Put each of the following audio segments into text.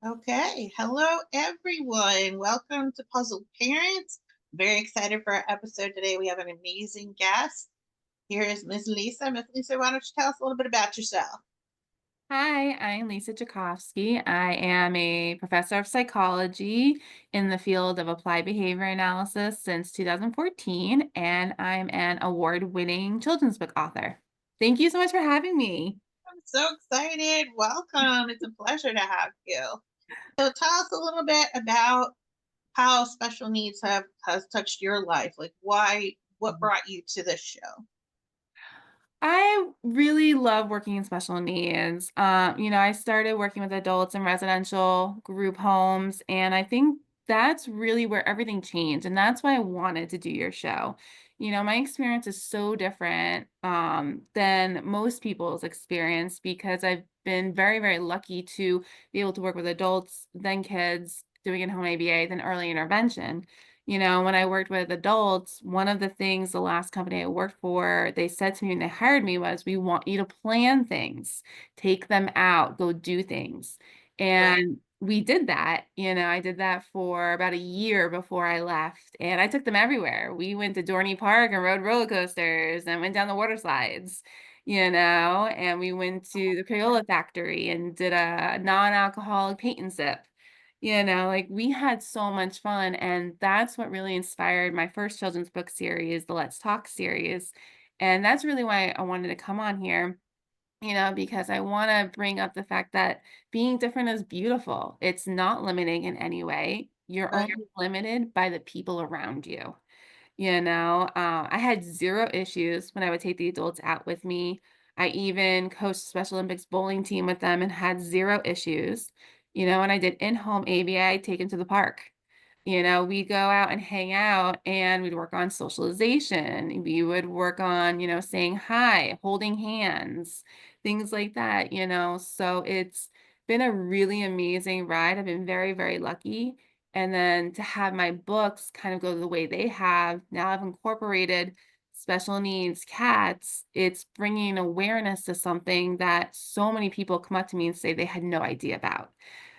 Okay, hello everyone. Welcome to Puzzled Parents. Very excited for our episode today. We have an amazing guest. Here is Miss Lisa. Miss Lisa, why don't you tell us a little bit about yourself? Hi, I'm Lisa Tchaikovsky. I am a professor of psychology in the field of applied behavior analysis since 2014, and I'm an award-winning children's book author. Thank you so much for having me. I'm so excited. Welcome. It's a pleasure to have you. So tell us a little bit about how special needs have has touched your life. Like what brought you to this show? I really love working in special needs. I started working with adults in residential group homes, and I think that's really where everything changed. And that's why I wanted to do your show. My experience is so different than most people's experience because I've been very, very lucky to be able to work with adults, then kids, doing in-home ABA, then early intervention. When I worked with adults, one of the things the last company I worked for, they said to me when they hired me was, "We want you to plan things, take them out, go do things." Right. And we did that. I did that for about a year before I left, and I took them everywhere. We went to Dorney Park and rode roller coasters and went down the water slides, and we went to the Crayola factory and did a non-alcoholic paint and sip. Like we had so much fun. And that's what really inspired my first children's book series, the Let's Talk series. And that's really why I wanted to come on here, because I want to bring up the fact that being different is beautiful. It's not limiting in any way. You're Right. only limited by the people around you. I had 0 issues when I would take the adults out with me. I even coached Special Olympics bowling team with them and had 0 issues. And I did in-home ABA, take 'em to the park. We go out and hang out and we'd work on socialization. We would work on, saying hi, holding hands, things like that. So it's been a really amazing ride. I've been very, very lucky. And then to have my books kind of go the way they have, now I've incorporated special needs cats. It's bringing awareness to something that so many people come up to me and say they had no idea about.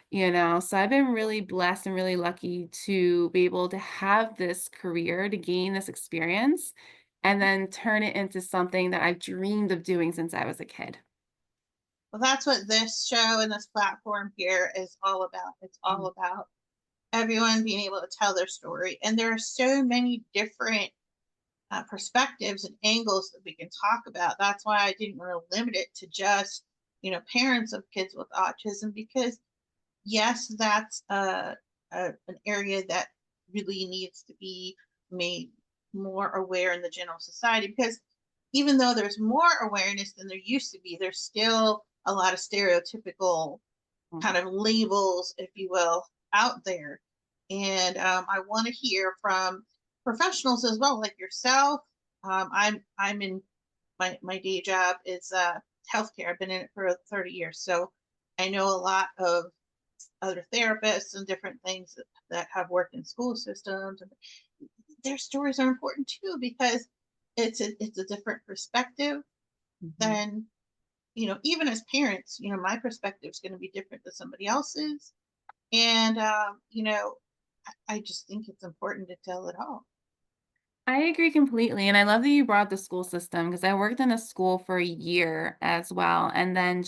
So I've been really blessed and really lucky to be able to have this career, to gain this experience, and then turn it into something that I've dreamed of doing since I was a kid. Well, that's what this show and this platform here is all about. It's all Mm. about everyone being able to tell their story. And there are so many different perspectives and angles that we can talk about. That's why I didn't want to limit it to just, parents of kids with autism, because yes, that's an area that really needs to be made more aware in the general society. Because even though there's more awareness than there used to be, there's still a lot of stereotypical Mm. kind of labels, if you will, out there. And I want to hear from professionals as well, like yourself. I'm in my day job is healthcare. I've been in it for 30 years, so I know a lot of other therapists and different things that have worked in school systems, and their stories are important too because it's a different perspective Mhm. than, even as parents, my perspective is going to be different than somebody else's. And, I just think it's important to tell it all. I agree completely. And I love that you brought up the school system because I worked in a school for a year as well. And then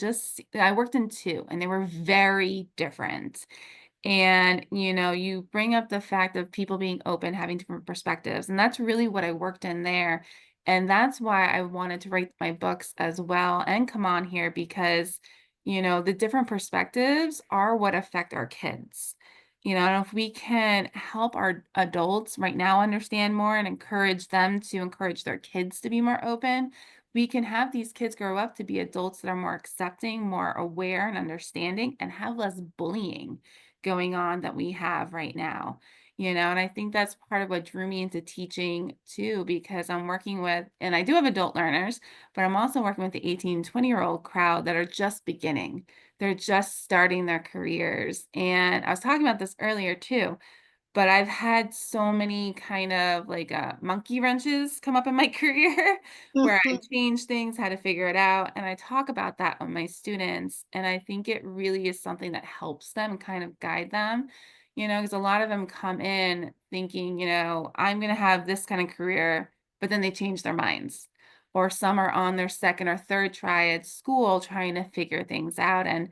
I worked in two, and they were very different. And, you bring up the fact of people being open, having different perspectives. And that's really what I worked in there. And that's why I wanted to write my books as well and come on here because, the different perspectives are what affect our kids. And if we can help our adults right now understand more and encourage them to encourage their kids to be more open, we can have these kids grow up to be adults that are more accepting, more aware and understanding, and have less bullying going on that we have right now. And I think that's part of what drew me into teaching too, because I'm working with, and I do have adult learners, but I'm also working with the 18, 20-year-old crowd that are just beginning. They're just starting their careers. And I was talking about this earlier too, but I've had so many kind of like monkey wrenches come up in my career where I change things, how to figure it out. And I talk about that with my students. And I think it really is something that helps them kind of guide them, because a lot of them come in thinking, I'm going to have this kind of career, but then they change their minds. Or some are on their second or third try at school trying to figure things out. And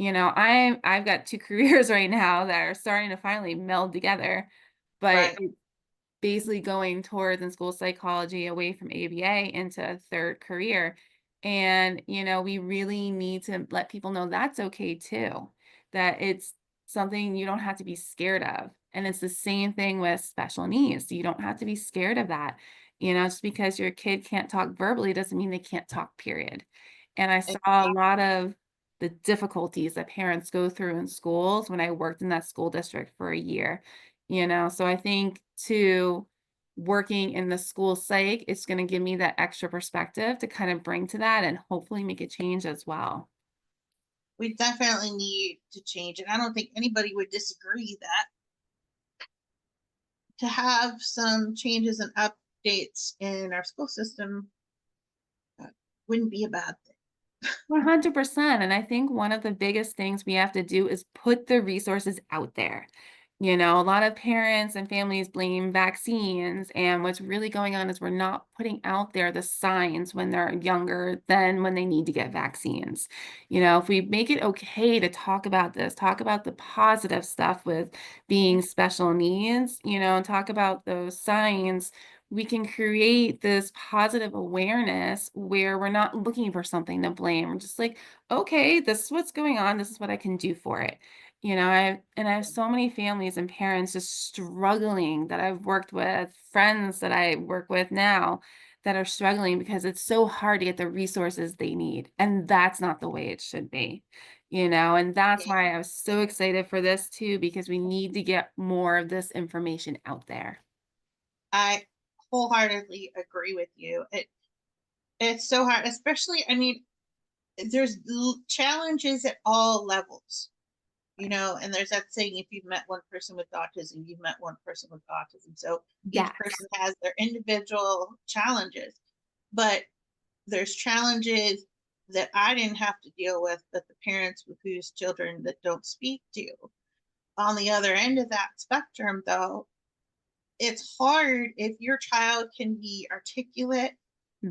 I've got 2 careers right now that are starting to finally meld together, but Right. it's basically going towards in school psychology away from ABA into a 3rd career. And, we really need to let people know that's okay too, that it's something you don't have to be scared of. And it's the same thing with special needs. You don't have to be scared of that. Just because your kid can't talk verbally doesn't mean they can't talk, period. And I saw a Exactly. lot of the difficulties that parents go through in schools when I worked in that school district for a year. So I think too, working in the school psych, it's going to give me that extra perspective to kind of bring to that and hopefully make a change as well. We definitely need to change it. I don't think anybody would disagree that to have some changes and updates in our school system uh, wouldn't be a bad thing. 100%. And I think one of the biggest things we have to do is put the resources out there. A lot of parents and families blame vaccines, and what's really going on is we're not putting out there the signs when they're younger than when they need to get vaccines. If we make it okay to talk about this, talk about the positive stuff with being special needs, and talk about those signs, we can create this positive awareness where we're not looking for something to blame. We're just like, okay, this is what's going on. This is what I can do for it. I have so many families and parents just struggling that I've worked with, friends that I work with now that are struggling because it's so hard to get the resources they need. And that's not the way it should be, and that's Yeah, why I was so excited for this too, because we need to get more of this information out there. I wholeheartedly agree with you. It's so hard, especially, I mean, there's challenges at all levels, and there's that saying, if you've met one person with autism, you've met one person with autism. So each Yes. person has their individual challenges, but there's challenges that I didn't have to deal with, but the parents with whose children that don't speak do. On the other end of that spectrum, though, it's hard if your child can be articulate,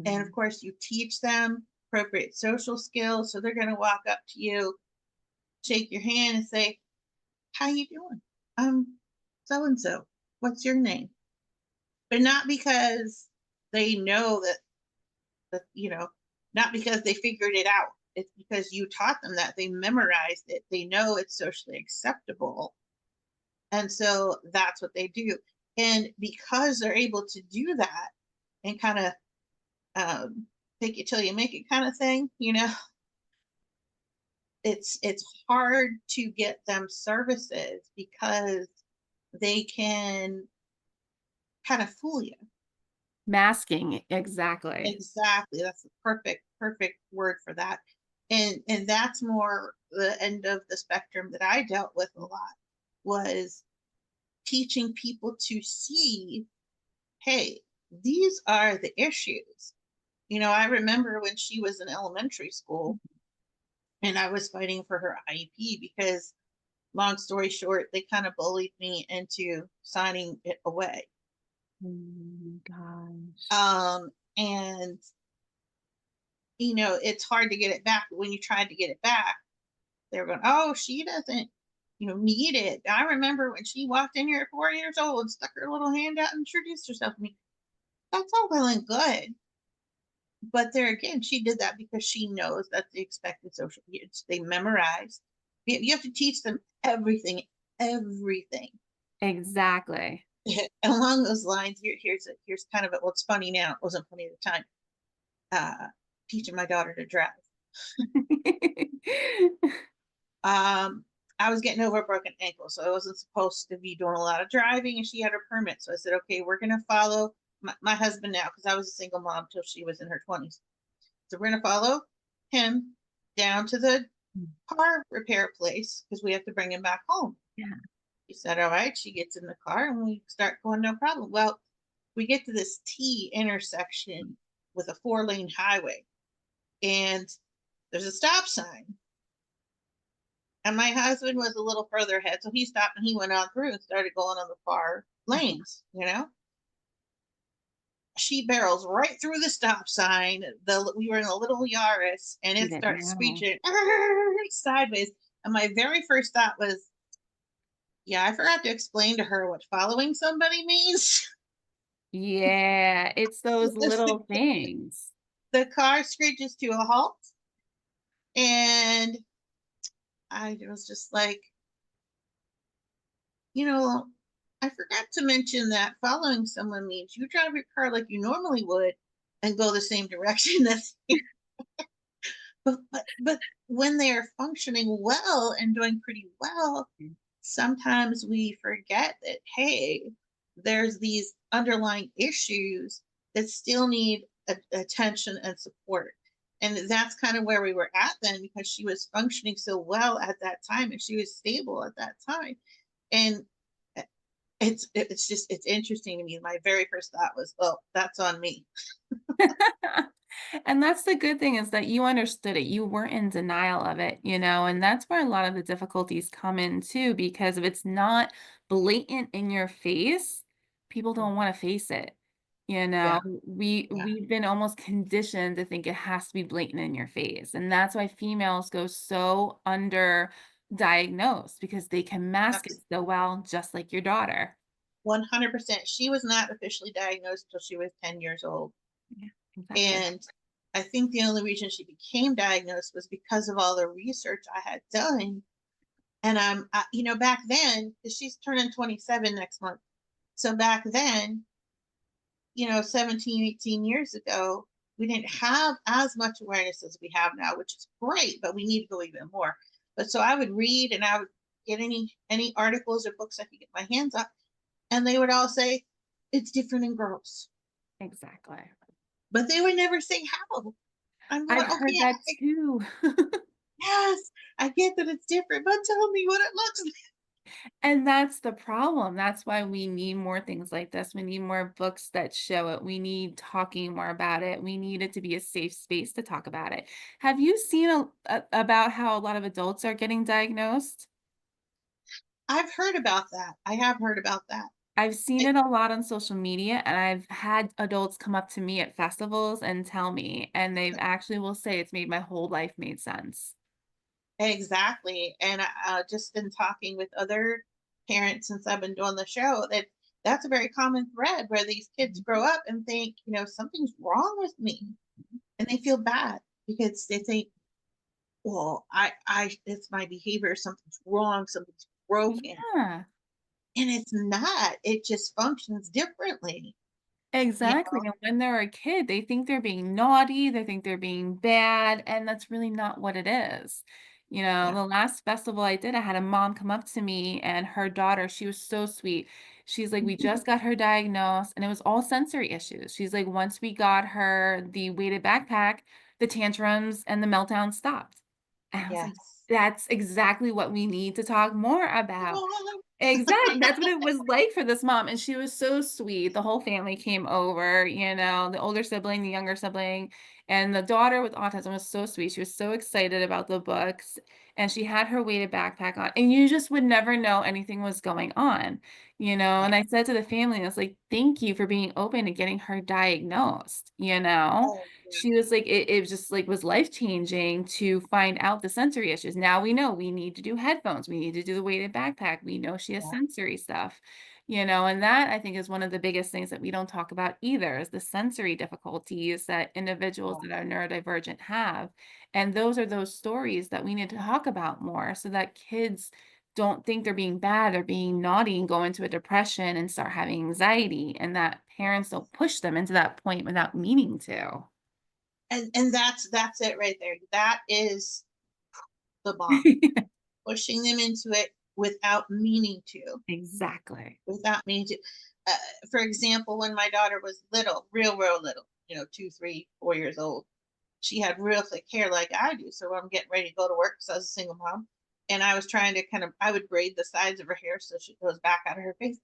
and of Mhm. course you teach them appropriate social skills, so they're going to walk up to you, shake your hand, and say, "How you doing? So and so. What's your name?" But not because they know that not because they figured it out. It's because you taught them that, they memorized it, they know it's socially acceptable, and so that's what they do. And because they're able to do that and kind of take it till you make it kind of thing, it's hard to get them services because they can kind of fool you. Masking, exactly. Exactly. That's the perfect word for that. And that's more the end of the spectrum that I dealt with a lot, was teaching people to see, hey, these are the issues. I remember when she was in elementary school and I was fighting for her IEP because, long story short, they kind of bullied me into signing it away. Oh my gosh. And it's hard to get it back. But when you tried to get it back, they were going, "Oh, she doesn't, need it." I remember when she walked in here at 4 years old and stuck her little hand out and introduced herself to me. That's all well and good, but there again, she did that because she knows that's the expected social needs. They memorize. You have to teach them everything, everything. Exactly. And along those lines, here's kind of it. Well, it's funny now. It wasn't funny at the time. Uh, Teaching my daughter to drive. Um, I was getting over a broken ankle, so I wasn't supposed to be doing a lot of driving, and she had her permit. So I said, okay, we're gonna follow my husband now, because I was a single mom till she was in her 20s. So we're gonna follow him down to the car repair place because we have to bring him back home. Yeah. She said, all right. She gets in the car and we start going, no problem. Well, we get to this T intersection with a 4-lane highway, and there's a stop sign. And my husband was a little further ahead, so he stopped and he went on through and started going on the far lanes, you know? She barrels right through the stop sign. We were in a little Yaris, and You it didn't starts know. screeching sideways. And my very first thought was, yeah, I forgot to explain to her what following somebody means. Yeah, it's those little things. The car screeches to a halt, and I was just like, you know, I forgot to mention that following someone means you drive your car like you normally would and go the same direction as but when they're functioning well and doing pretty well, sometimes we forget that, hey, there's these underlying issues that still need attention and support. And that's kind of where we were at then, because she was functioning so well at that time and she was stable at that time. And it's interesting to me. My very first thought was, well, that's on me. And that's the good thing is that you understood it. You weren't in denial of it, and that's where a lot of the difficulties come in too, because if it's not blatant in your face, people don't want to face it. You know, Yeah, we yeah, we've been almost conditioned to think it has to be blatant in your face. And that's why females go so under diagnosed because they can mask it that's so well, just like your daughter. 100%. She was not officially diagnosed until she was 10 years old. Yeah, exactly. And I think the only reason she became diagnosed was because of all the research I had done. And back then, 'cause she's turning 27 next month. So back then, 17, 18 years ago, we didn't have as much awareness as we have now, which is great, but we need to go even more. But so I would read and I would get any articles or books I could get my hands on, and they would all say it's different in girls, Exactly. but they would never say how. I'm going, I've okay, heard that too. yes, I get that it's different, but tell me what it looks like. And that's the problem. That's why we need more things like this. We need more books that show it. We need talking more about it. We need it to be a safe space to talk about it. Have you seen about how a lot of adults are getting diagnosed? I've heard about that. I have heard about that. I've seen I- it a lot on social media, and I've had adults come up to me at festivals and tell me, and they've actually will say it's made my whole life made sense. Exactly. And just been talking with other parents since I've been doing the show, that that's a very common thread where these kids grow up and think, something's wrong with me. And they feel bad because they think, well, it's my behavior, something's wrong, something's broken. Yeah. And it's not, it just functions differently. You Exactly, and when they're a kid, they think they're being naughty, they think they're being bad, and that's really not what it is. Yeah, The last festival I did, I had a mom come up to me and her daughter, she was so sweet. She's like, "We just got her diagnosed," and it was all sensory issues. She's like, "Once we got her the weighted backpack, the tantrums and the meltdown stopped." And I was like, yes. "That's exactly what we need to talk more about." Oh, Exactly, that's what it was like for this mom, and she was so sweet. The whole family came over, the older sibling, the younger sibling, and the daughter with autism was so sweet. She was so excited about the books, and she had her weighted backpack on, and you just would never know anything was going on, yeah. and I said to the family, I was like, "Thank you for being open and getting her diagnosed." Oh, yeah. She was like it just, like, was life-changing to find out the sensory issues. Now we know we need to do headphones, we need to do the weighted backpack, we know she has Yeah. sensory stuff, and that I think is one of the biggest things that we don't talk about either is the sensory difficulties that individuals Yeah. that are neurodivergent have, and those are those stories that we need to talk about more so that kids don't think they're being bad or being naughty and go into a depression and start having anxiety, and that parents don't push them into that point without meaning to. And that's it right there. That is the bomb. Pushing them into it Exactly. without meaning to. Uh, for example, when my daughter was little, real little, 2, 3, 4 years old, she had real thick hair like I do. So I'm getting ready to go to work because I was a single mom. and I was trying to I would braid the sides of her hair so she goes back out of her face.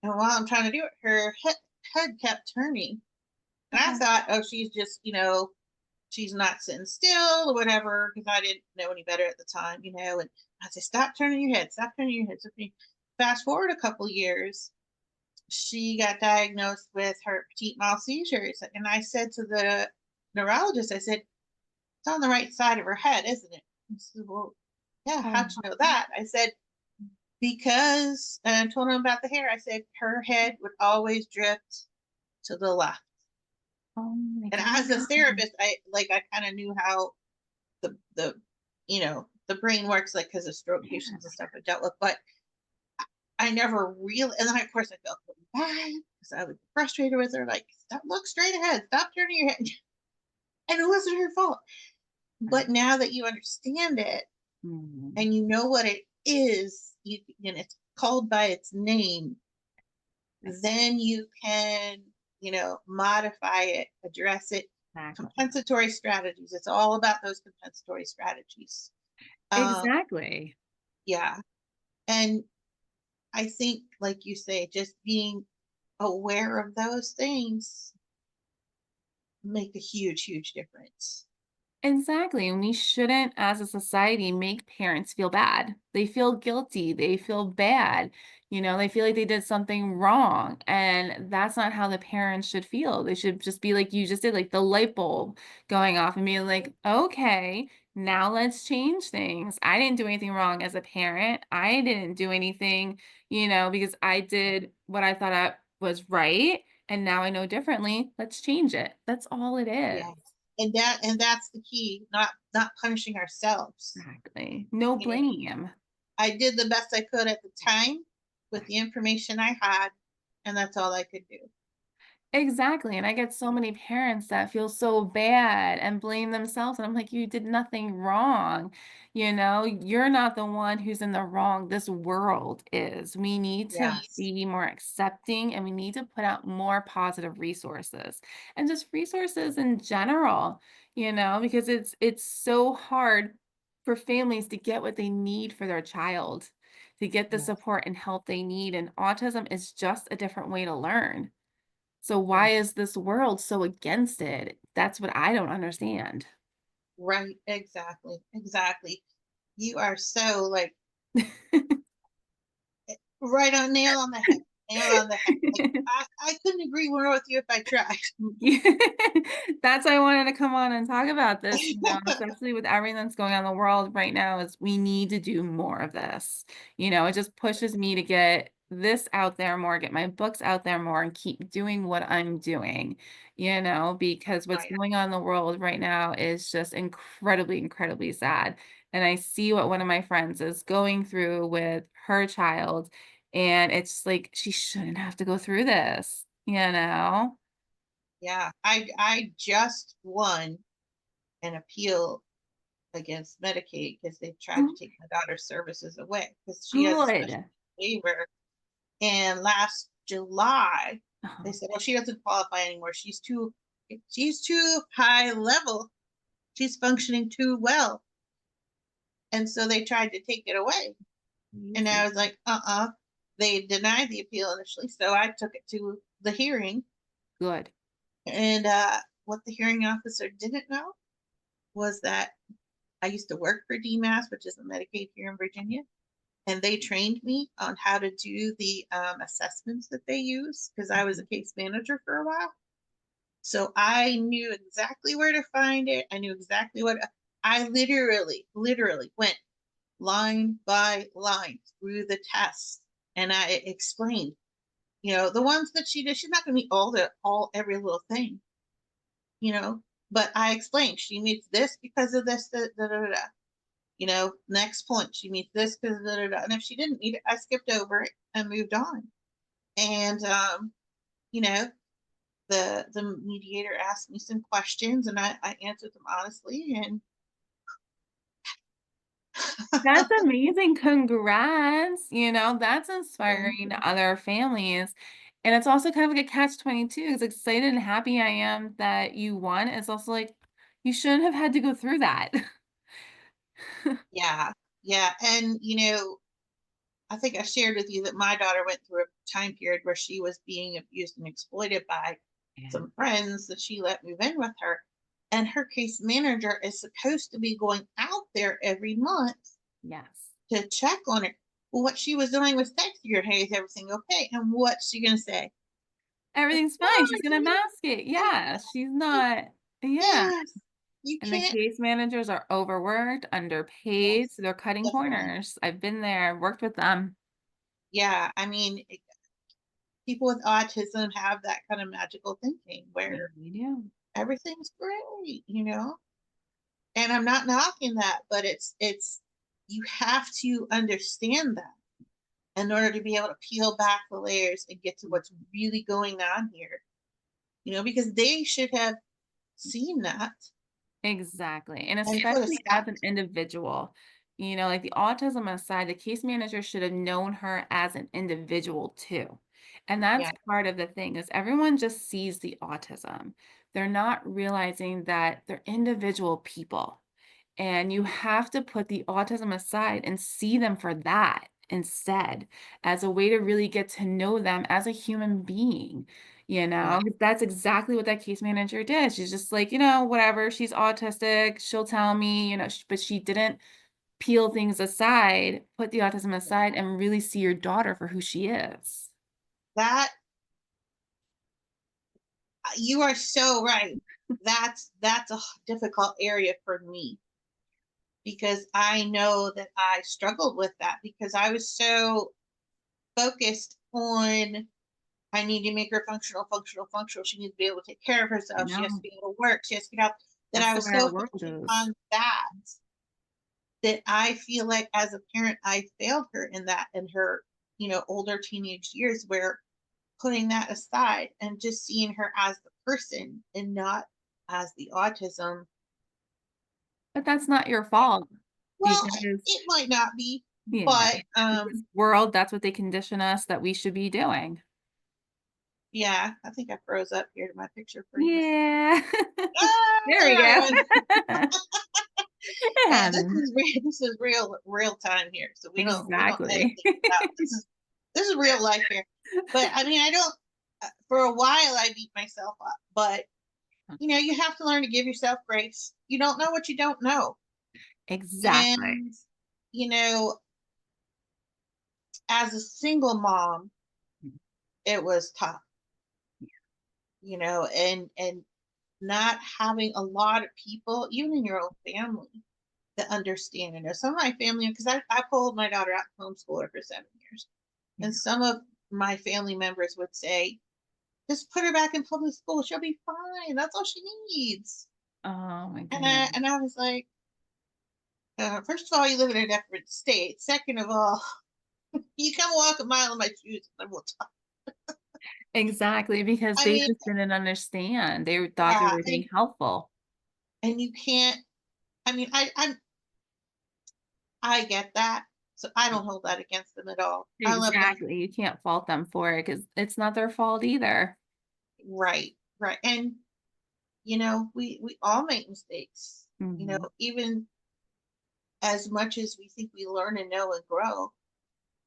And while I'm trying to do it, her head kept turning. And I Uh-huh. thought, oh, she's just, she's not sitting still or whatever, because I didn't know any better at the time, And I said, stop turning your head, stop turning your head. So fast forward a couple years, she got diagnosed with her petite mal seizures. And I said to the neurologist, I said, it's on the right side of her head, isn't it? He said, well, yeah, Oh, how'd you know that? I said, because, and I told him about the hair. I said, her head would always drift to the left. oh my And god. as a therapist, I kind of knew how the brain works, like because of stroke patients and Yeah. stuff I dealt with. But I never really, and then of course I felt really bad because I was frustrated with her. Like, stop, look straight ahead, stop turning your head, and it wasn't her fault. Right. But now that you understand it Mhm. and you know what it is, and it's called by its name, then you can, modify it, address it. Exactly. Compensatory strategies. It's all about those compensatory strategies. Um, Exactly. yeah. And I think, like you say, just being aware of those things make a huge, huge difference. Exactly. And we shouldn't, as a society, make parents feel bad. They feel guilty. They feel bad. They feel like they did something wrong. And that's not how the parents should feel. They should just be like you just did, like the light bulb going off and being like, okay, now let's change things. I didn't do anything wrong as a parent. I didn't do anything, because I did what I thought I was right. And now I know differently. Let's change it. That's all it is. Yeah. And that's the key, not punishing ourselves. Exactly. No You know, blame. I did the best I could at the time with the information I had, and that's all I could do. Exactly, and I get so many parents that feel so bad and blame themselves, and I'm like, "You did nothing wrong." You're not the one who's in the wrong, this world is. We need to Yes. be more accepting, and we need to put out more positive resources, and just resources in general, because it's so hard for families to get what they need for their child, to get the Yes. support and help they need, and autism is just a different way to learn. So why Yes. is this world so against it? That's what I don't understand. Right. Exactly. Exactly. You are so like right on, nail on the head. Nail on the head. Like I couldn't agree more with you if I tried. Yeah. That's why I wanted to come on and talk about this, especially with everything that's going on in the world right now is we need to do more of this. It just pushes me to get this out there more, get my books out there more, and keep doing what I'm doing, because Oh what's yeah. going on in the world right now is just incredibly, incredibly sad. And I see what one of my friends is going through with her child, and it's like she shouldn't have to go through this. Yeah. I just won an appeal against Medicaid because they tried to Mhm. take my daughter's services away because she has a special Good. waiver. And last July, they Uh-huh. said, well, she doesn't qualify anymore. She's too high level. She's functioning too well. And so they tried to take it away. And I Crazy. was like, They denied the appeal initially. So I took it to the hearing. Good. And what the hearing officer didn't know was that I used to work for DMAS, which is a Medicaid here in Virginia. And they trained me on how to do the assessments that they use because I was a Mhm. case manager for a while. So I knew exactly where to find it. I knew exactly what I literally went line by line through the tests, and I explained, the ones that she did. She's not going to meet all every little thing, you know. But I explained she meets this because of this, da, da, da, da. Next point, she meets this because da, da, da. And if she didn't meet it, I skipped over it and moved on. And you know, the mediator asked me some questions, and I answered them honestly. And That's amazing. Congrats. That's thank inspiring you. to other families. And it's also kind of like a catch-22. As excited and happy I am that you won, it's also like you shouldn't have had to go through that. Yeah. Yeah, and, I think I shared with you that my daughter went through a time period where she was being abused and exploited by Yeah. some friends that she let move in with her. And her case manager is supposed to be going out there every month Yes. to check on her. Well, what she was doing was texting her, "Hey, is everything okay?" And what's she gonna say? Like, Everything's fine, she's gonna mask it. Yeah, she's not. Yeah, yes, you and the can't. case managers are overworked, underpaid, Yes, so they're cutting definitely. corners. I've been there, I've worked with them. Yeah, I mean, people with autism have that kind of magical thinking Yeah, where we do. everything's great. And I'm not knocking that, but it's you have to understand that in order to be able to peel back the layers and get to what's really going on here. Because they should have seen that Exactly, and and put a especially as stop an to it. individual, like the autism aside, the case manager should have known her as an individual too. And that's Yeah, part of the thing is everyone just sees the autism. They're not realizing that they're individual people. And you have to put the autism aside and see them for that instead, as a way to really get to know them as a human being. yeah. That's exactly what that case manager did. She's just like, whatever, she's autistic, she'll tell me, but she didn't peel things aside, put the autism aside, and really see your daughter for who she is. That you are so right. That's a difficult area for me because I know that I struggled with that because I was so focused on I need to make her functional, functional, functional. She needs to be able to take care of I herself. She has to know. be able to work. She has to get out. That That's I the was way so our world focused is. on that I feel like as a parent, I failed her in that in her, older teenage years where putting that aside and just seeing her as the person and not as the autism. But that's not your fault Well, because, it might not be, yeah, but this world, that's what they condition us that we should be doing. yeah, I think I froze up here to my picture freeze. Yeah. Ah, There we there go. I am. It This happens. is this is real time here, so we don't edit Exactly. things out. This is real life here. But I mean, I don't. For a while, I beat myself up, but you have to learn to give yourself grace. You don't know what you don't know, Exactly. and you know, as a single mom, it was tough. And not having a lot of people, even in your own family, that understand. Some of my family, because I pulled my daughter out and homeschooled her for 7 years. Yeah. And some of my family members would say, just put her back in public school. She'll be fine. That's all she needs. Oh my And goodness. I was like, first of all, you live in a different state. Second of all, you come walk a mile in my shoes and we'll talk. Exactly, because I they mean, just didn't understand. They thought they yeah, were being helpful. and you can't. I mean, I get that, so I don't hold that against them at all. I love them. Exactly. You can't fault them for it because it's not their fault either. Right, right, and we all make mistakes. Mhm. Even as much as we think we learn and know and grow,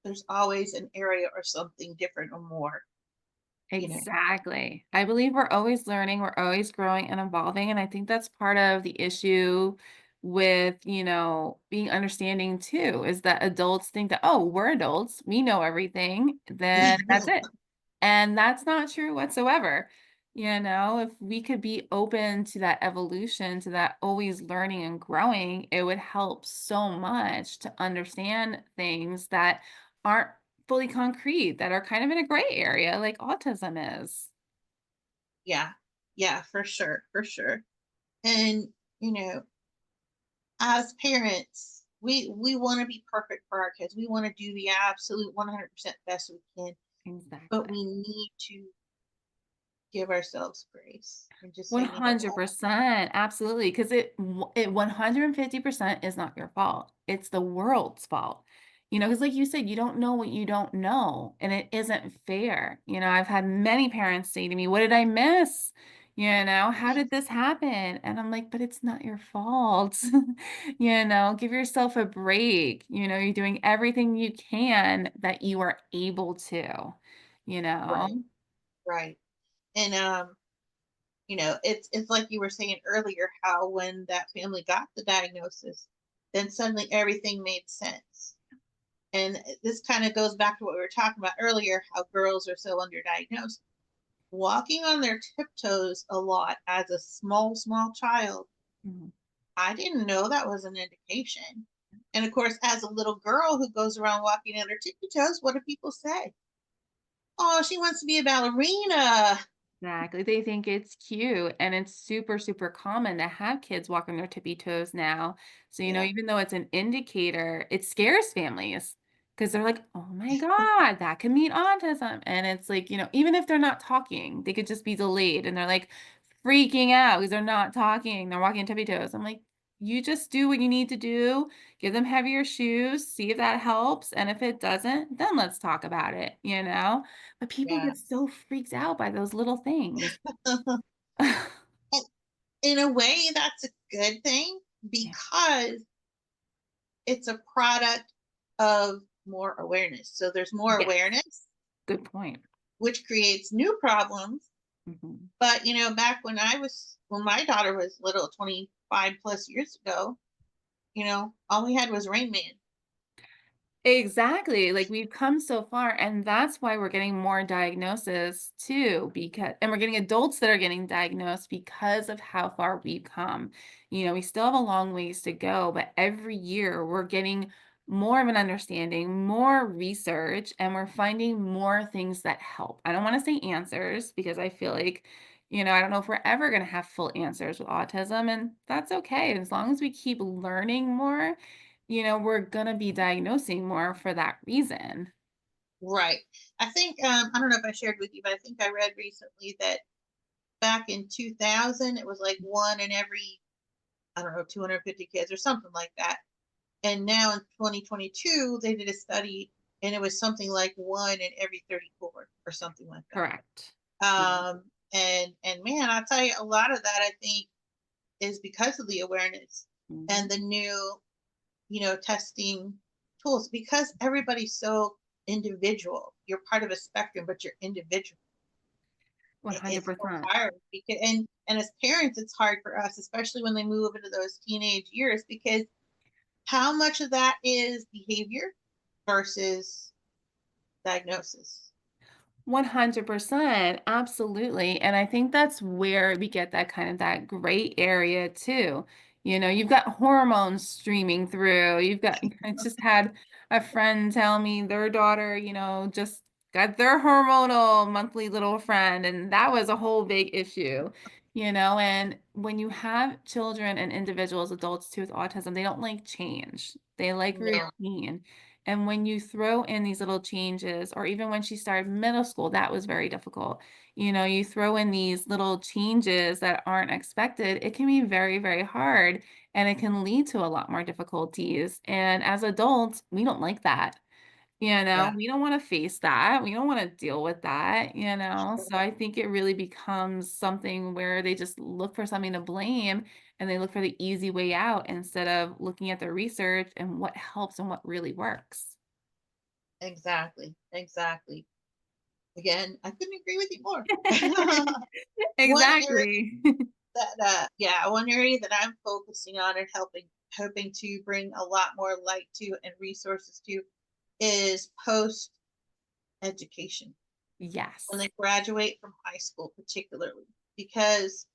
there's always an area or something different or more. You know, Exactly. I believe we're always learning, we're always growing and evolving. And I think that's part of the issue with, being understanding too, is that adults think that, oh, we're adults, we know everything, then that's it. And that's not true whatsoever. If we could be open to that evolution, to that always learning and growing, it would help so much to understand things that aren't fully concrete, that are kind of in a gray area, like autism is. yeah, yeah, for sure, for sure. And you know, as parents, we want to be perfect for our kids. We want to do the absolute 100% best we can, but Exactly. we need to give ourselves grace and just say, you know what? 100%, absolutely, because it 150% is not your fault. It's the world's fault. Because like you said, you don't know what you don't know, and it isn't fair. I've had many parents say to me, "What did I miss?" How Right. did this happen? And I'm like, but it's not your fault. Give yourself a break. You're doing everything you can that you are able to, you Right. know? Right. And it's like you were saying earlier, how when that family got the diagnosis, then suddenly everything made sense. And this kind of goes back to what we were talking about earlier, how girls are so underdiagnosed. Walking on their tiptoes a lot as a small child, Mhm. I didn't know that was an indication. And of course, as a little girl who goes around walking on her tippy toes, what do people say? Oh, she wants to be a ballerina. Exactly. They think it's cute, and it's super, super common to have kids walk on their tippy toes now. So, Yeah, even though it's an indicator, it scares families because they're like, oh my God, that could mean autism. And it's like, even if they're not talking, they could just be delayed and they're like freaking out because they're not talking. They're walking on tippy toes. I'm like, you just do what you need to do, give them heavier shoes, see if that helps. And if it doesn't, then let's talk about it. But people yeah. get so freaked out by those little things. And in a way, that's a good thing Yeah. because it's a product of more awareness. So there's more Yes, awareness, good point. which creates new problems. Mhm. But back when my daughter was little, 25 plus years ago, all we had was Rain Man. Exactly, like, we've come so far, and that's why we're getting more diagnosis too, because and we're getting adults that are getting diagnosed because of how far we've come. We still have a long ways to go, but every year we're getting more of an understanding, more research, and we're finding more things that help. I don't wanna say answers because I feel like, I don't know if we're ever gonna have full answers with autism, and that's okay, as long as we keep learning more, we're gonna be diagnosing more for that reason. Right. I think I don't know if I shared with you, but I think I read recently that back in 2000 it was like one in every, I don't know, 250 kids or something like that. And now in 2022 they did a study and it was something like one in every 34 or something like that. Correct. Yeah. And man, I'll tell you, a lot of that I think is because of the awareness and Mhm. the new, testing tools, because everybody's so individual. You're part of a spectrum, but you're individual. It's so 100%. hard because, and as parents, it's hard for us, especially when they move into those teenage years, because how much of that is behavior versus diagnosis? 100%, absolutely, and I think that's where we get that kind of that gray area too. You've got hormones streaming through. I just had a friend tell me their daughter, just got their hormonal monthly little friend, and that was a whole big issue. And when you have children and individuals, adults too with autism, they don't like change. They like No, routine. And when you throw in these little changes, or even when she started middle school, that was very difficult. You throw in these little changes that aren't expected, it can be very, very hard and it can lead to a lot more difficulties. And as adults, we don't like that. yeah, We don't want to face that. We don't want to deal with that. So I think it really becomes something where they just look for something to blame and they look for the easy way out instead of looking at the research and what helps and what really works. exactly, exactly. Again, I couldn't agree with you more. One area Exactly. yeah, one area that I'm focusing on and hoping to bring a lot more light to and resources to is post education when Yes. they graduate from high school, particularly because,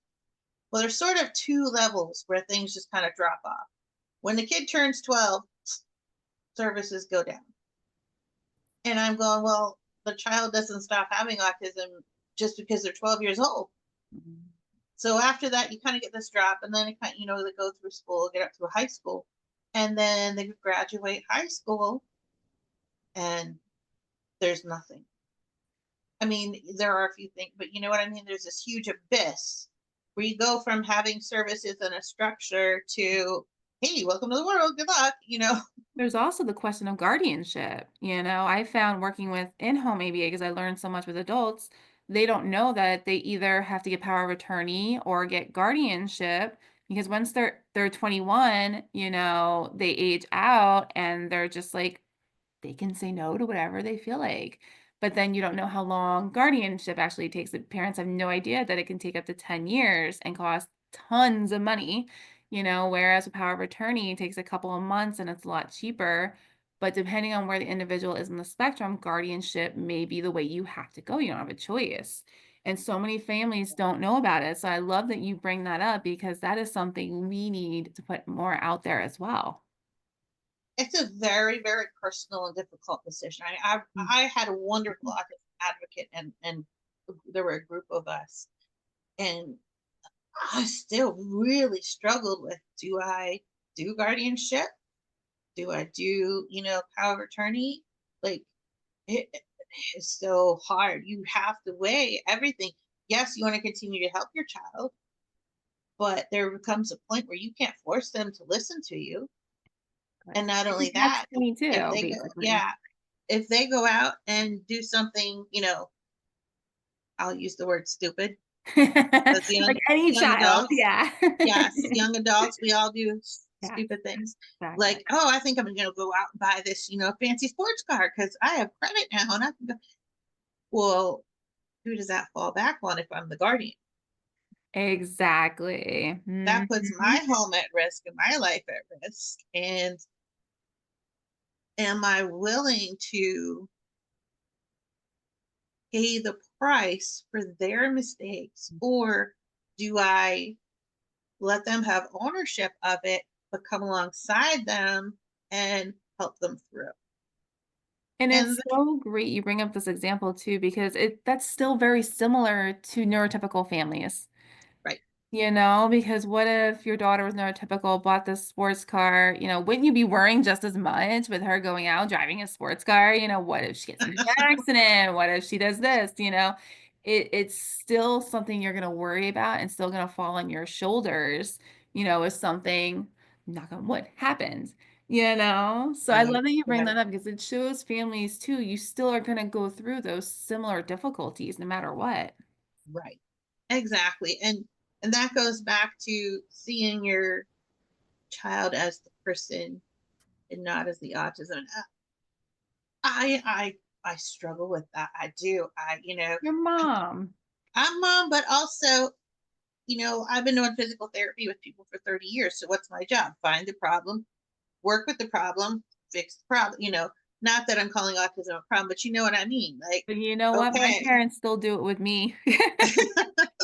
well, there's sort of two levels where things just kind of drop off. When the kid turns 12, services go down. And I'm going, well, the child doesn't stop having autism just because they're 12 years old. Mhm. So after that, you kind of get this drop, and then it kind of, they go through school, get up through high school, and then they graduate high school, and there's nothing. I mean, there are a few things, but you know what I mean? There's this huge abyss where you go from having services and a structure to, hey, welcome to the world, good luck. There's also the question of guardianship. I found working with in-home ABA because I learned so much with adults, they don't know that they either have to get power of attorney or get guardianship because once they're 21, they age out and they're just like they can say no to whatever they feel like. But then you don't know how long guardianship actually takes. The parents have no idea that it can take up to 10 years and cost tons of money, whereas a power of attorney takes a couple of months and it's a lot cheaper. But depending on where the individual is in the spectrum, guardianship may be the way you have to go. You don't have a choice. And so many families don't know about it. So I love that you bring that up because that is something we need to put more out there as well. It's a very, very personal and difficult decision. I had a wonderful Mhm. autism advocate, and there were a group of us, and I still really struggled with, do I do guardianship? Do I do, power of attorney? Like, it's so hard. You have to weigh everything. Yes, you want to continue to help your child, but there comes a point where you can't force them to listen to you. Right. And not It's a only catch that, if 22, they go, basically. yeah, if they go out and do something, I'll use the word stupid, because Like any young child, adults, yeah. yes, young adults, we all do Yes, stupid things. exactly. Like, oh, I think I'm gonna go out and buy this, fancy sports car because I have credit now and I can go. Well, who does that fall back on if I'm the guardian? Exactly. That puts my Mhm. home at risk and my life at risk. And am I willing to pay the price for their mistakes? Or do I let them have ownership of it, but come alongside them and help them through? And And it's so great you bring up this example too, because that's still very similar to neurotypical families. right, Because what if your daughter was neurotypical, bought this sports car, wouldn't you be worrying just as much with her going out driving a sports car? What if she gets into an accident? What if she does this? It's still something you're gonna worry about and still gonna fall on your shoulders, if something, knock on wood, happens. So I right, love that you bring right, that up because it shows families too, you still are gonna go through those similar difficulties no matter what. right. Exactly. And that goes back to seeing your child as the person and not as the autism. I struggle with that. I do. Your mom. I'm mom, but also, I've been doing physical therapy with people for 30 years. So what's my job? Find the problem, work with the problem, fix the problem. Not that I'm calling autism a problem, but you know what I mean. Like, But you know what? My okay. parents still do it with me.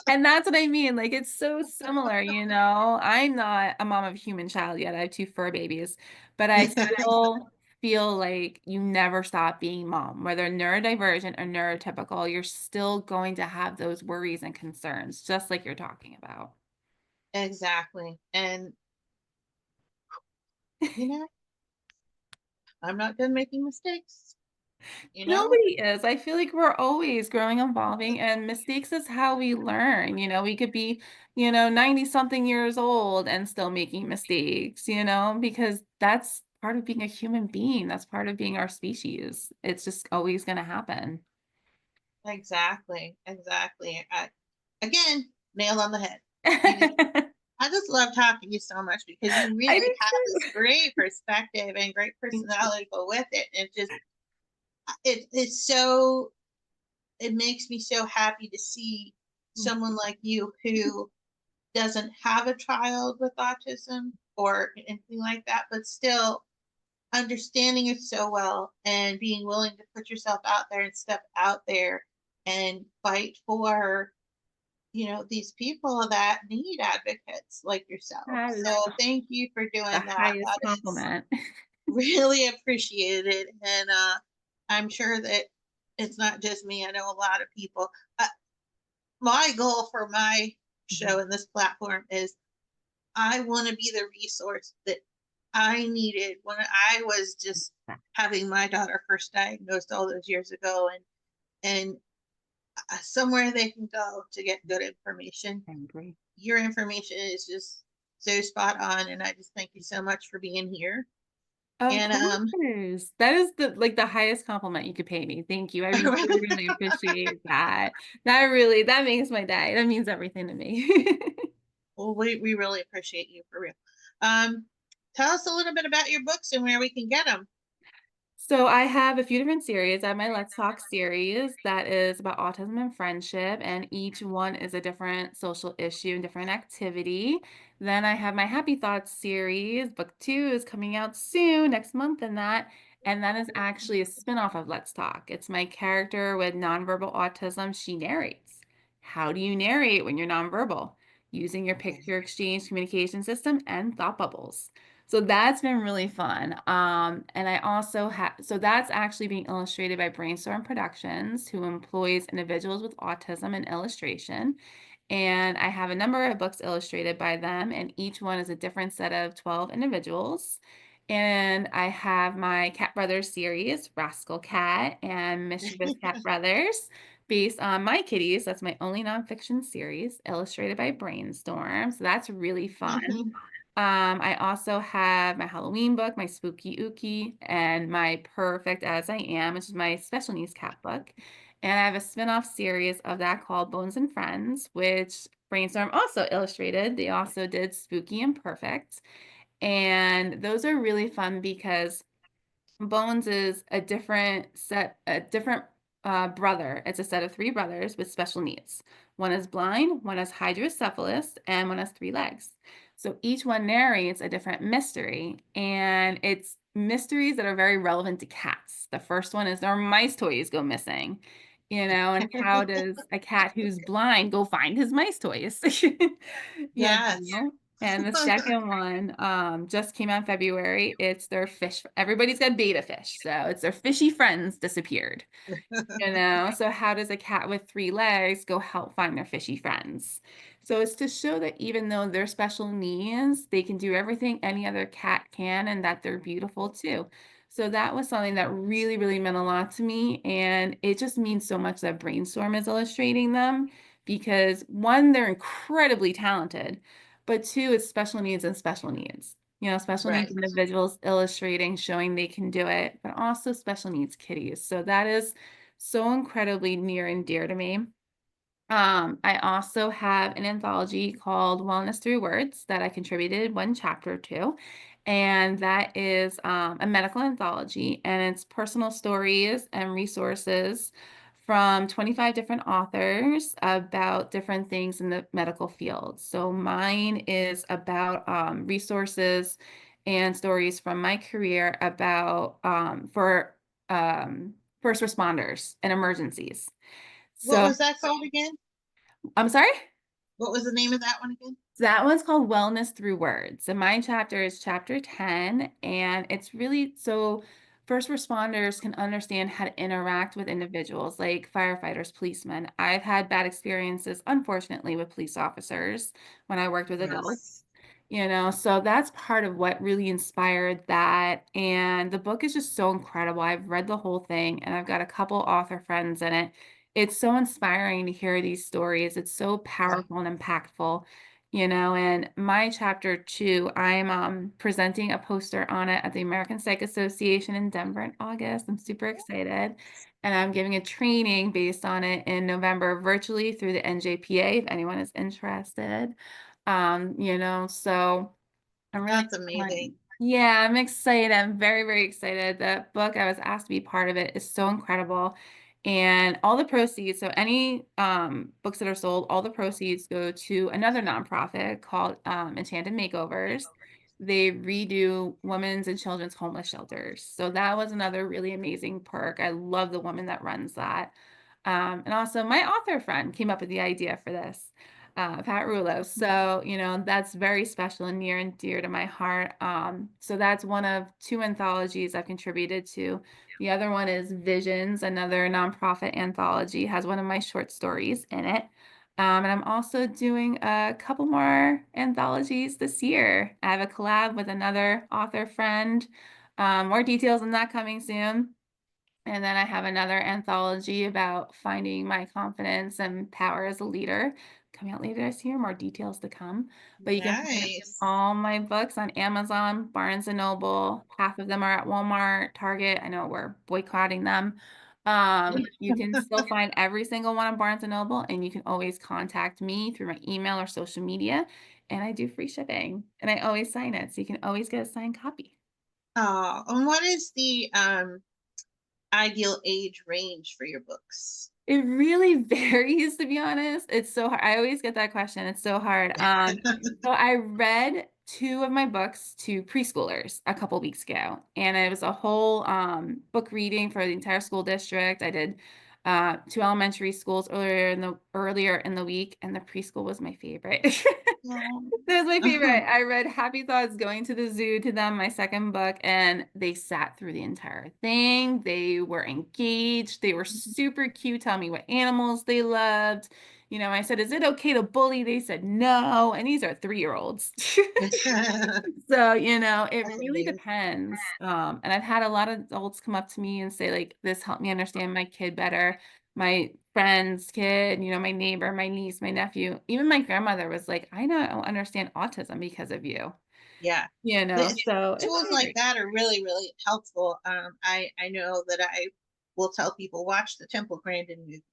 And that's what I mean, like, it's so similar. I'm not a mom of a human child yet, I have 2 fur babies, but I still feel like you never stop being mom, whether neurodivergent or neurotypical, you're still going to have those worries and concerns, just like you're talking about. Exactly. And, you know, I'm not done making mistakes, you know? Nobody is. I feel like we're always growing, evolving, and mistakes is how we learn. We could be, 90 something years old and still making mistakes, because that's part of being a human being. That's part of being our species. It's just always going to happen. Exactly. Exactly. Again, nail on the head. You just I I just love talking to you so much because you really do have this too. great perspective and great Thank you. personality to go with it. It's so, it makes me so happy to see someone like you who doesn't have a child with autism or anything like that, but still understanding it so well and being willing to put yourself out there and step out there and fight for, these people that need advocates like yourself. That is So thank you for the doing that. highest That is compliment. really appreciated. And I'm sure that it's not just me. I know a lot of people. My goal for my show and this platform is I want to be the resource that I needed when I was just having my daughter first diagnosed all those years ago, and somewhere they can go to get good information. I agree. Your information is just so spot on, and I just thank you so much for being here. Of And course. That is the highest compliment you could pay me. Thank you. I really, really appreciate that. That makes my day. That means everything to me. well, we really appreciate you for real. Um, Tell us a little bit about your books and where we can get them. So I have a few different series. I have my Let's Talk series that is about autism and friendship, and each one is a different social issue and different activity. Then I have my Happy Thoughts series. Book two is coming out soon, next month, and that is actually a spin-off of Let's Talk. It's my character with nonverbal autism. She narrates. How do you narrate when you're nonverbal? Using your picture exchange communication system and thought bubbles. So that's been really fun. And I also have, so that's actually being illustrated by Brainstorm Productions, who employs individuals with autism in illustration. And I have a number of books illustrated by them, and each one is a different set of 12 individuals. And I have my Cat Brothers series, Rascal Cat and Mischievous Cat Brothers, based on my kitties. That's my only nonfiction series, illustrated by Brainstorm. So that's really fun. I also have my Halloween book, my Spooky Ookie, and my Perfect As I Am, which is my special needs cat book. And I have a spin-off series of that called Bones and Friends, which Brainstorm also illustrated. They also did Spooky and Perfect. And those are really fun because Bones is a different brother. It's a set of three brothers with special needs. One is blind, one is hydrocephalus, and one has three legs. So each one narrates a different mystery, and it's mysteries that are very relevant to cats. The first one is their mice toys go missing, and how does a cat who's blind go find his mice toys? You Yes. know? And the second one just came out in February. It's their fish. Everybody's got beta fish. So it's their fishy friends disappeared. So how does a cat with three legs go help find their fishy friends? So it's to show that even though they're special needs, they can do everything any other cat can and that they're beautiful too. So that was something that really, really meant a lot to me. And it just means so much that Brainstorm is illustrating them because one, they're incredibly talented, but two, it's special needs and special needs. Special needs Right. individuals illustrating, showing they can do it, but also special needs kitties. So that is so incredibly near and dear to me. I also have an anthology called Wellness Through Words that I contributed one chapter to. And that is a medical anthology, and it's personal stories and resources from 25 different authors about different things in the medical field. So mine is about resources and stories from my career about for first responders and emergencies. What So was that called again? I'm sorry? What was the name of that one again? That one's called Wellness Through Words. And my chapter is chapter 10. And it's really so first responders can understand how to interact with individuals like firefighters, policemen. I've had bad experiences, unfortunately, with police officers when I worked with adults. Yes. So that's part of what really inspired that. And the book is just so incredible. I've read the whole thing and I've got a couple author friends in it. It's so inspiring to hear these stories. It's so Yeah. powerful and impactful. And my chapter two, I'm presenting a poster on it at the American Psych Association in Denver in August. I'm super excited. And I'm giving a training based on it in November virtually through the NJPA if anyone is interested. So I'm really That's amazing. excited. Yeah, I'm excited. I'm very, very excited. The book, I was asked to be part of it, is so incredible. And all the proceeds, so any books that are sold, all the proceeds go to another nonprofit called Enchanted Makeovers. They redo women's and children's homeless shelters. So that was another really amazing perk. I love the woman that runs that. And also my author friend came up with the idea for this, Pat Rulo. So, that's very special and near and dear to my heart. So that's one of two anthologies I've contributed to. The other one is Visions, another nonprofit anthology, has one of my short stories in it. And I'm also doing a couple more anthologies this year. I have a collab with another author friend. More details on that coming soon. And then I have another anthology about finding my confidence and power as a leader coming out later this year, more details to come. But you can find Nice. all my books on Amazon, Barnes& and Noble. Half of them are at Walmart, Target. I know we're boycotting them. You can still find every single one on Barnes& and Noble, and you can always contact me through my email or social media, and I do free shipping, and I always sign it, so you can always get a signed copy. Oh, and what is the ideal age range for your books? It really varies, to be honest. It's so hard. I always get that question. It's so hard. So I read 2 of my books to preschoolers a couple weeks ago, and it was a whole book reading for the entire school district. I did 2 elementary schools earlier in the week, and the preschool was my favorite. That was my favorite. I read Happy Thoughts Going to the Zoo to them, my second book, and they sat through the entire thing. They were engaged. They were super cute, telling me what animals they loved. I said, "Is it okay to bully?" They said, "No." And these are 3-year-olds. So, it That's really amazing. depends. And I've had a lot of adults come up to me and say, like, this helped me understand my kid better, my friend's kid, my neighbor, my niece, my nephew. Even my grandmother was like, I don't understand autism because of you. Yeah. The So it tools like varies. that are really, really helpful. I know that I will tell people watch the Temple Grandin movie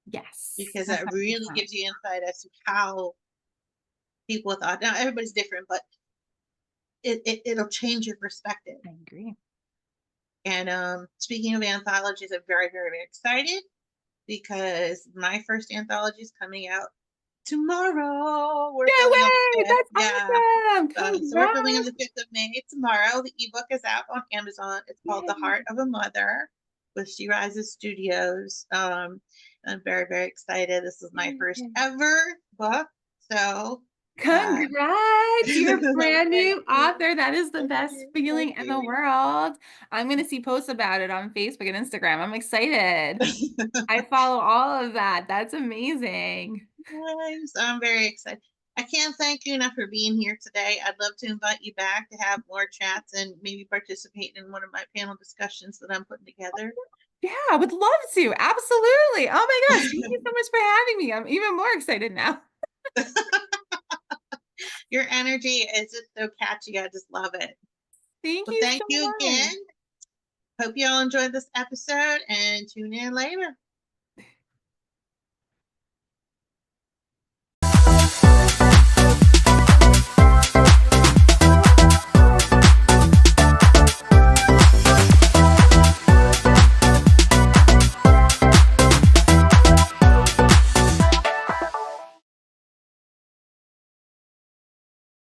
Yes, because that really 100%. gives you insight as to how people with autism. Now everybody's different, but it'll change your perspective. I agree. And speaking of anthologies, I'm very, very, very excited because my first anthology is coming out tomorrow. We're No filming on way! the 5th. That's Yeah. awesome. So we're filming on Congrats. the 5th of May tomorrow. The ebook is out on Amazon. It's called The Yay. Heart of a Mother with She Rises Studios. I'm very, very excited. This is my first Yay. ever book. So uh, Congrats! You're a brand thank new you. author. That is the Thank best you. feeling Thank in the you. world. I'm gonna see posts about it on Facebook and Instagram. I'm excited. I follow all of that. That's amazing. Nice. I'm very excited. I can't thank you enough for being here today. I'd love to invite you back to have more chats and maybe participate in one of my panel discussions that I'm putting together. Yeah, I would love to. Absolutely. Oh my gosh, thank you so much for having me. I'm even more excited now. Your energy is just so catchy. I just love it. Thank Well, you thank so you much. again. Hope you all enjoyed this episode and tune in later.